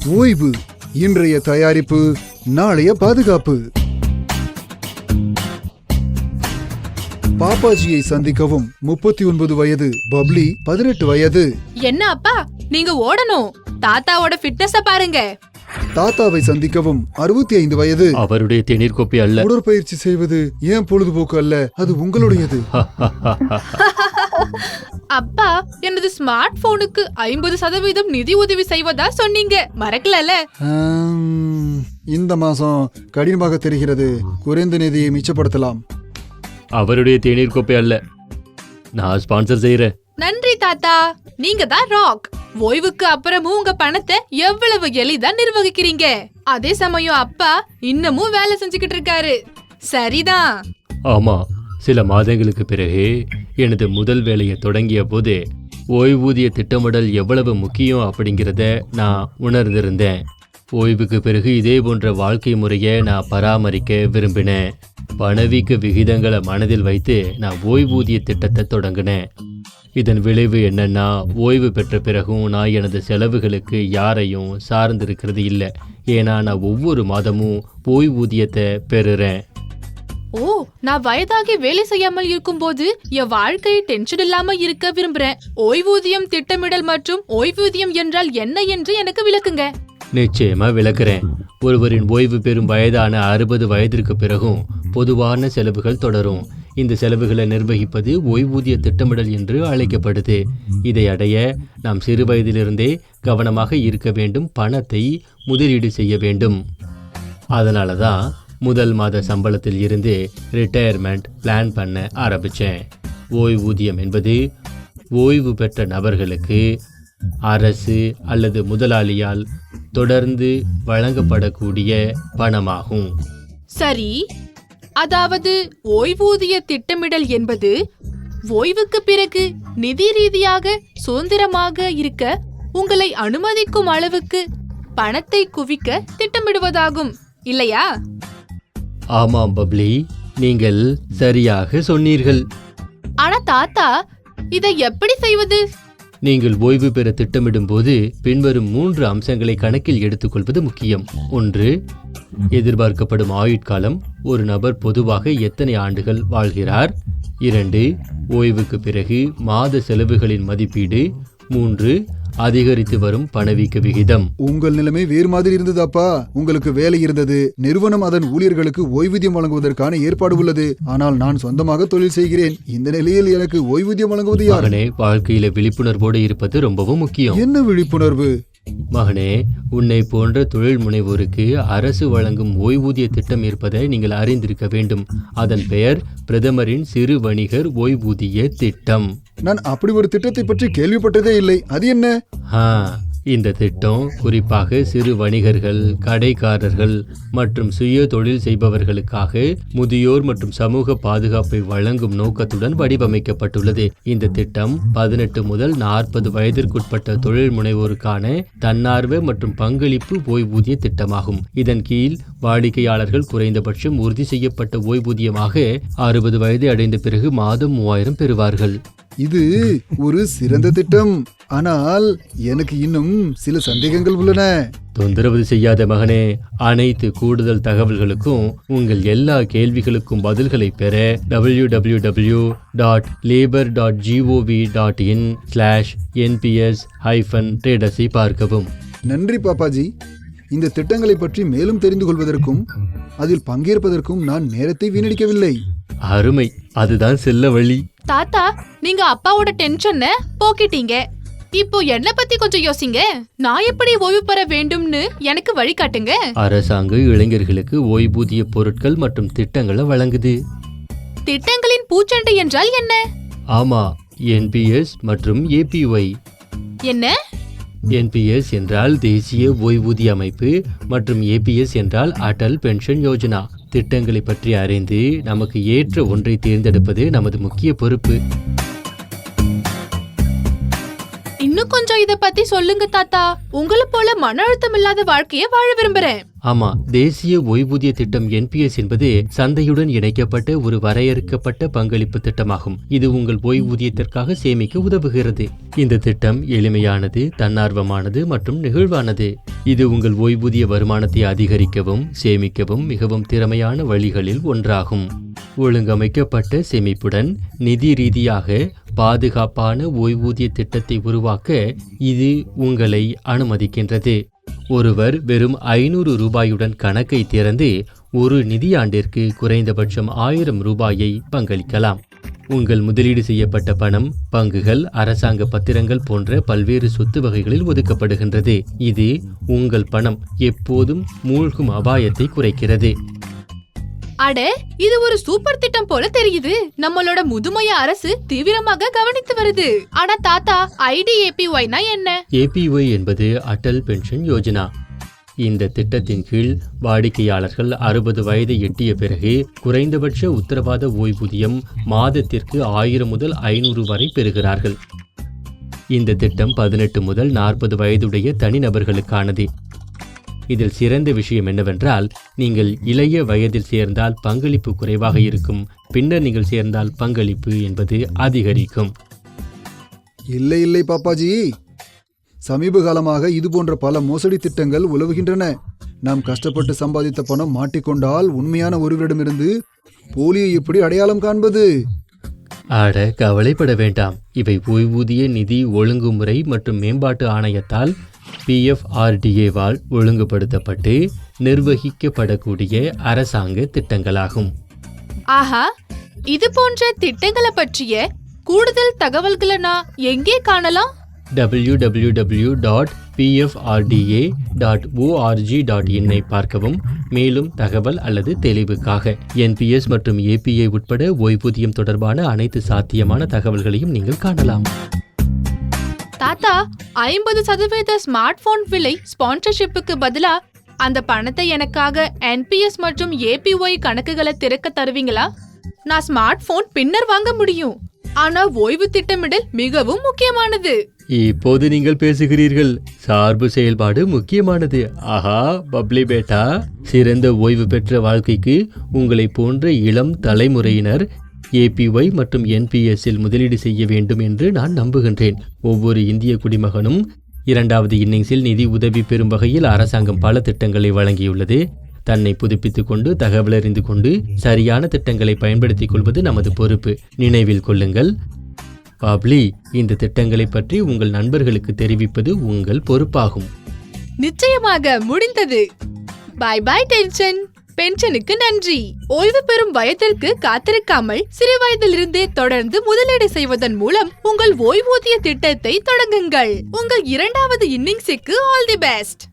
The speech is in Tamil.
ஓய்வு இன்றைய தயாரிப்பு, நாளைய பாதுகாப்பு. பாப்பாஜியை சந்திக்கவும் 39 வயது, பப்ளி 18 வயது. என்ன அப்பா, நீங்க ஓடணும். தாத்தாவோட ஃபிட்னஸ பாருங்க. தாத்தாவை சந்திக்கவும் 65 வயது. அவருடைய தேநீர் கோப்பை அல்ல. உடற்பயிற்சி செய்வது ஏன் பொழுதுபோக்கு அல்ல, அது உங்களுடையது. அப்பா, எனது ஸ்மார்ட் போனுக்கு 50% நிதி உதவி செய்வதா சொன்னீங்க, மறக்கல? இந்த மாசம் கடினமாக தெரிகிறது. குறைந்த நிதியை மிச்சப்படுத்தலாம். அவருடைய தேநீர் கோப்பை அல்ல, நான் ஸ்பான்சர் செய்யறேன். நன்றி தாத்தா, நீங்க தான் ராக். ஓய்வுக்கு அப்புறமும் உங்க பணத்தை எவ்வளவு எளிதா நிர்வகிக்கிறீங்க. அதே சமயம் அப்பா இன்னமும் வேலை செஞ்சுக்கிட்டு இருக்காரு. சரிதான். ஆமா, சில மாதங்களுக்கு பிறகு எனது முதல் வேலையை தொடங்கிய போது ஓய்வூதிய திட்டமிடல் எவ்வளவு முக்கியம் அப்படிங்கிறத நான் உணர்ந்திருந்தேன். ஓய்வுக்கு பிறகு இதே போன்ற வாழ்க்கை முறையை நான் பராமரிக்க விரும்பினேன். பணவீக்க விகிதங்களை மனதில் வைத்து நான் ஓய்வூதிய திட்டத்தை தொடங்கினேன். இதன் விளைவு என்னன்னா, ஓய்வு பெற்ற பிறகும் நான் எனது செலவுகளுக்கு யாரையும் சார்ந்திருக்கிறது இல்லை. ஏன்னா நான் ஒவ்வொரு மாதமும் ஓய்வூதியத்தை பெறுறேன். ஓ, நான் வயதாகி வேலை செய்யாமல் இருக்கும்போது என் வாழ்க்கை டென்ஷன் இல்லாம இருக்க விரும்புறேன். ஓய்வூதியம் திட்டமிடல் மற்றும் ஓய்வூதியம் என்றால் என்ன என்று எனக்கு விளக்குங்க. நிச்சயமா விளக்குறேன். ஒருவரின் ஓய்வு பெறும் வயதான 60 வயதிற்கு பிறகும் பொதுவான செலவுகள் தொடரும். இந்த செலவுகளை நிர்வகிப்பது ஓய்வூதிய திட்டமிடல் என்று அழைக்கப்படுது. இதை அடைய நாம் சிறு வயதிலிருந்தே கவனமாக இருக்க வேண்டும். பணத்தை முதலீடு செய்ய வேண்டும். அதனால தான் முதல் மாத சம்பளத்தில் இருந்து ரிட்டையர்மெண்ட் பிளான் பண்ண ஆரம்பித்தேன். ஓய்வூதியம் என்பது ஓய்வு பெற்ற நபர்களுக்கு அரசு அல்லது முதலாளியால் தொடர்ந்து வழங்கப்படக்கூடிய பணமாகும். சரி, அதாவது ஓய்வூதிய திட்டமிடல் என்பது ஓய்வுக்கு பிறகு நிதி ரீதியாக சுதந்திரமாக இருக்க உங்களை அனுமதிக்கும் அளவுக்கு பணத்தை குவிக்க திட்டமிடுவதாகும், இல்லையா? ஆமாம் பப்ளி, நீங்கள் சரியாக சொன்னீர்கள். ஆனா தாத்தா, இதை எப்படி செய்வது? நீங்கள் ஓய்வு பெற திட்டமிடும் போது பின்வரும் 3 அம்சங்களை கணக்கில் எடுத்துக்கொள்வது முக்கியம். 1, எதிர்பார்க்கப்படும் ஆயுட்காலம். ஒரு நபர் பொதுவாக எத்தனை ஆண்டுகள் வாழ்கிறார். 2, ஓய்வுக்கு பிறகு மாத செலவுகளின் மதிப்பீடு. 3, அதிகரித்து வரும் பணவீக்க விகிதம். உங்கள் நிலைமை வேறு மாதிரி இருந்ததாப்பா. உங்களுக்கு வேலை இருந்தது, நிறுவனம் அதன் ஊழியர்களுக்கு ஓய்வூதியம் வழங்குவதற்கான ஏற்பாடு உள்ளது. ஆனால் நான் சொந்தமாக தொழில் செய்கிறேன். இந்த நிலையில் எனக்கு ஓய்வூதியம் வழங்குவது யார்? மகனே, வாழ்க்கையில விழிப்புணர்வோடு இருப்பது ரொம்பவும் முக்கியம். என்ன விழிப்புணர்வு? மகனே, உன்னை போன்ற தொழில் முனைவோருக்கு அரசு வழங்கும் ஓய்வூதிய திட்டம் இருப்பதை நீங்கள் அறிந்திருக்க வேண்டும். அதன் பெயர் பிரதமரின் சிறு வணிகர் ஓய்வூதிய திட்டம். நான் அப்படி ஒரு திட்டத்தை பற்றி கேள்விப்பட்டதே இல்லை. அது என்ன? இந்த திட்டம் குறிப்பாக சிறு வணிகர்கள், கடைக்காரர்கள் மற்றும் சுய தொழில் செய்பவர்களுக்காக முதியோர் மற்றும் சமூக பாதுகாப்பை வழங்கும் நோக்கத்துடன் வடிவமைக்கப்பட்டுள்ளது. இந்த திட்டம் 18 முதல் 40 வயதிற்குட்பட்ட தொழில் முனைவோருக்கான தன்னார்வ மற்றும் பங்களிப்பு ஓய்வூதிய திட்டமாகும். இதன் கீழ் வாடிக்கையாளர்கள் குறைந்தபட்சம் உறுதி செய்யப்பட்ட ஓய்வூதியமாக 60 வயது அடைந்த பிறகு மாதம் 3000 பெறுவார்கள். இது ஒரு சிறந்த திட்டம். ஆனால் எனக்கு இன்னும் சில சந்தேகங்கள் உள்ளன. தொந்தரவு செய்யாத மகனே, அனைத்து கூடுதல் தகவல்களுக்கும் உங்கள் எல்லா கேள்விகளுக்கும் பதில்களை பெற www.labor.gov.in/nps-traders பார்க்கவும். நன்றி பாப்பாஜி. இந்த திட்டங்களை பற்றி மேலும் தெரிந்து கொள்வதற்கும் அதில் பங்கேற்பதற்கும் நான் நேரத்தை வீணடிக்கவில்லை. அருமை, அதுதான் செல்ல வழி. தாத்தா, நீங்க அப்பாவோட டென்ஷனை போக்கிட்டீங்க. இப்போ என்ன பத்தி கொஞ்சம் யோசிங்க. நான் எப்படி ஓய்வு பெற வேண்டும்னு எனக்கு வழிகாட்டுங்க. அரசாங்கம் இளைஞர்களுக்கு ஓய்வூதிய பொருட்கள் மற்றும் திட்டங்களை வழங்குது. திட்டங்களின் பூச்சண்டை என்றால் என்ன? ஆமா, NPS மற்றும் APY. என்ன? NPS என்றால் தேசிய ஓய்வூதிய அமைப்பு மற்றும் APS என்றால் அடல் பென்ஷன் யோஜனா. திட்டங்களை பற்றி அறிந்து நமக்கு ஏற்ற ஒன்றை தேர்ந்தெடுப்பது நமது முக்கிய பொறுப்பு. இன்னும் கொஞ்சம் இத பத்தி சொல்லுங்க தாத்தா. உங்களை போல மன அழுத்தம் இல்லாத வாழ்க்கைய வாழ விரும்புறேன். ஆமா, தேசிய ஓய்வூதிய திட்டம் என்பிஎஸ் என்பது சந்தையுடன் இணைக்கப்பட்ட ஒரு வரையறுக்கப்பட்ட பங்களிப்பு திட்டமாகும். இது உங்கள் ஓய்வூதியத்திற்காக சேமிக்க உதவுகிறது. இந்த திட்டம் எளிமையானது, தன்னார்வமானது மற்றும் நெகிழ்வானது. இது உங்கள் ஓய்வூதிய வருமானத்தை அதிகரிக்கவும் சேமிக்கவும் மிகவும் திறமையான வழிகளில் ஒன்றாகும். ஒழுங்கமைக்கப்பட்ட சேமிப்புடன் நிதி ரீதியாக பாதுகாப்பான ஓய்வூதிய திட்டத்தை உருவாக்க இது உங்களை அனுமதிக்கின்றது. ஒருவர் வெறும் 500 ரூபாயுடன் கணக்கை திறந்து ஒரு நிதியாண்டிற்கு குறைந்தபட்சம் 1000 ரூபாயை பங்களிக்கலாம். உங்கள் முதலீடு செய்யப்பட்ட பணம் பங்குகள், அரசாங்க பத்திரங்கள் போன்ற பல்வேறு சொத்து வகைகளில் ஒதுக்கப்படுகின்றது. இது உங்கள் பணம் எப்போதும் மூழ்கும் அபாயத்தை குறைக்கிறது. அட, இது ஒரு சூப்பர் திட்டம் போல தெரியுது. நம்மளோட முதுமைய அரசு தீவிரமாக கவனித்து வருது. ஆனா தாத்தா, IDAPYனா என்ன? APY என்பது அடல் பென்ஷன் யோஜனா. இந்த திட்டத்தின் கீழ் வாடிக்கையாளர்கள் 60 வயதை எட்டிய பிறகு குறைந்தபட்ச உத்தரவாத ஓய்வூதியம் மாதத்திற்கு 1000 முதல் 500 வரை பெறுகிறார்கள். இந்த திட்டம் 18 முதல் 40 வயதுடைய தனிநபர்களுக்கானது. இதில் சிறந்த விஷயம் என்னவென்றால், நீங்கள் இளைய வயதில் சேர்ந்தால் பங்களிப்பு குறைவாக இருக்கும், பின்னர் நீங்கள் சேர்ந்தால் பங்களிப்பு என்பது அதிகரிக்கும். இல்லை பாப்பாஜி, சமீப காலமாக இது போன்ற பல மோசடி திட்டங்கள் உலவுகின்றன. நாம் கஷ்டப்பட்டு சம்பாதித்த பணம் மாட்டிக்கொண்டால் உண்மையான ஒருவரிடமிருந்து போலியை எப்படி அடையாளம் காண்பது? ஆட, கவலைப்பட வேண்டாம். இவை ஓய்வூதிய நிதி ஒழுங்குமுறை மற்றும் மேம்பாட்டு ஆணையத்தால் PFRDA-வால் ஒழுங்குபடுத்தப்பட்டு நிர்வகிக்கப்படக்கூடிய அரசாங்க திட்டங்களாகும். ஆஹா, இது போன்ற திட்டங்களை பற்றிய கூடுதல் தகவல்களை நான் எங்கே காணலாம்? www.pfrda.org.in ஐ பார்க்கவும். மேலும் தகவல் அல்லது தெளிவுக்காக NPS மற்றும் API உட்பட ஓய்வூதியம் தொடர்பான அனைத்து சாத்தியமான தகவல்களையும் நீங்கள் காணலாம். தாத்தா, 50% ஸ்மார்ட் போன் விலை ஸ்பான்சர்ஷிப்புக்கு பதிலா அந்த பணத்தை எனக்காக NPS மற்றும் APY கணக்குகளை திறக்க தருவீங்களா? நான் ஸ்மார்ட் போன் பின்னர் வாங்க முடியும். ஆனா ஓய்வு திட்டமிடல் மிகவும் முக்கியமானது. இப்போது நீங்கள் பேசுகிறீர்கள். சார்பு செயல்பாடு முக்கியமானது. ஆஹா பப்ளி பேட்டா, சிறந்த ஓய்வு பெற்ற வாழ்க்கைக்கு உங்களை போன்ற இளம் தலைமுறையினர் APY மற்றும் NPS-இல் முதலீடு செய்ய வேண்டும் என்று நான் நம்புகின்றேன். ஒவ்வொரு இந்திய குடிமகனும் 2வது இன்னிங்ஸில் நிதி உதவி பெறும் வகையில் அரசாங்கம் பல திட்டங்களை வழங்கியுள்ளது. தன்னை புதுப்பித்துக் கொண்டு, தகவல் அறிந்து கொண்டு, சரியான திட்டங்களை பயன்படுத்திக் கொள்வது நமது பொறுப்பு. நினைவில் கொள்ளுங்கள் பப்ளி, இந்த திட்டங்களை பற்றி உங்கள் நண்பர்களுக்கு தெரிவிப்பது உங்கள் பொறுப்பாகும். நிச்சயமாக முடிந்தது. பாய் பாய் டென்ஷன். பென்ஷனுக்கு நன்றி. ஓய்வு பெறும் வயதிற்கு காத்திருக்காமல் சிறு வயதிலிருந்தே தொடர்ந்து முதலீடு செய்வதன் மூலம் உங்கள் ஓய்வூதிய திட்டத்தை தொடங்குங்கள். உங்கள் 2வது இன்னிங்ஸுக்கு ஆல் தி பெஸ்ட்.